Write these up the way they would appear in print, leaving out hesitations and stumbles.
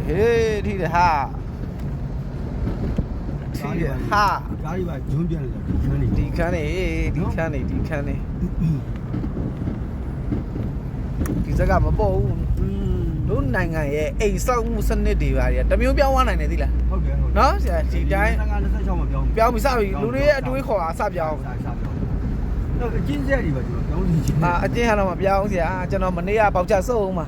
嘿，踢的哈，踢的哈，家里边中间的看你，你看你，你看你，你看你，其實咁唔保，都နိုင်ငံရဲ့အိမ်ဆောက်မှုစနစ်တွေပါတမျိုးပြောင်းသွားနိုင်တယ်သိလား ဟုတ်တယ်ဟုတ်တယ် နော်ဆရာဒီတိုင်း 26မှာပြောင်း ပြောင်းပြီးစပြီလူတွေရဲ့အတွေးခေါ်အားစပြောင်း တော့အချင်းစက်တွေပဲကျွန်တော်ပြောင်းနေချင်း အကျဉ်းဟာတော့မပြောင်းဆရာကျွန်တော်မနေ့ကပေါက်ချစုံမှာ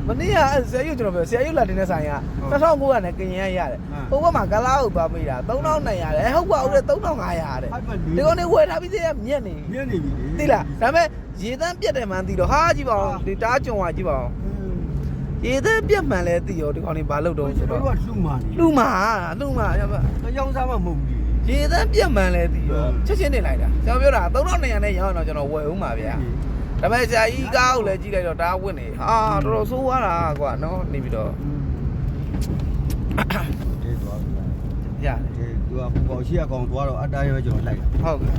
မနေ့ကဆရာရုပ်ကျွန်တော်ပြောဆရာရုပ်လာတင်တဲ့ဆိုင်က2900နဲ့ကရင်ရရတယ်ဟိုဘက်မှာကလားဟုတ်ပါမိတာ3200ရတယ်ဟုတ်ပါဦးလေ3500ရတယ်ဒီကောင်နေဝယ်ထားပြီးသေးရမြက်နေ မြင်နေပြီ သိလားဒါပေမဲ့ရေသန်းပြတ်တယ်မှန်းသိတော့ဟာကြည့်ပါဦးဒီတားကြုံဟာကြည့်ပါဦးရေသန်းပြတ်မှန်လဲသိရောဒီကောင်နေဘာလုပ်တော့ဆိုတော့ တို့ကလှူမာနေ လူမာရပါ ကြောင်စားမှမဟုတ်ဘူး ရေသန်းပြတ်မှန်လဲသိရောချက်ချင်းနေလိုက်တာကျွန်တော်ပြောတာ3200နဲ့ရောင်းတော့ကျွန်တော်ဝယ်ဦးမှာဗျာဒါပေမဲ့ဆရာကြီးကားကိုလည်းကြည့်လိုက်တော့ဒါဝင့်နေဟာတော်တော်ဆိုးသွားတာကွာနော်နေပြီးတော့ ဒီသွားပြီ ရတယ် သူကပူပေါရှိရကောင်သွားတော့အတိုင်းပဲကျွန်တော်လိုက်တာ ဟုတ်ကဲ့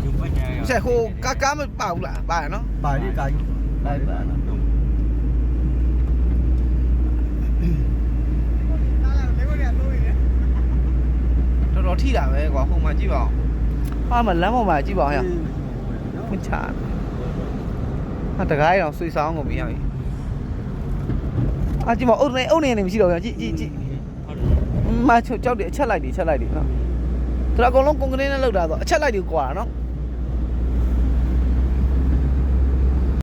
ဒီပတ်ကြရ ဆက်ဟိုကားမပါဘူးလားပါရနော် ပါလိကာကြီး လိုက်ပါနော်တော်တော်ထိတာပဲကွာဟိုမှာကြည့်ပါဦးဟာမလမ်းပေါ်မှာကြည့်ပါဦးဟဲ့ဖွင့်ချဟာတကားရောင်ဆွေဆောင်ကိုမရဘူးအာကြည့်ပါအုတ်နေမရှိတော့ဘူးကြည့်မချောက်တယ်အချက်လိုက်တယ်နော်သူကအကုန်လုံးကွန်ကရစ်နဲ့လောက်တာဆိုအချက်လိုက်တယ်ကွာနော်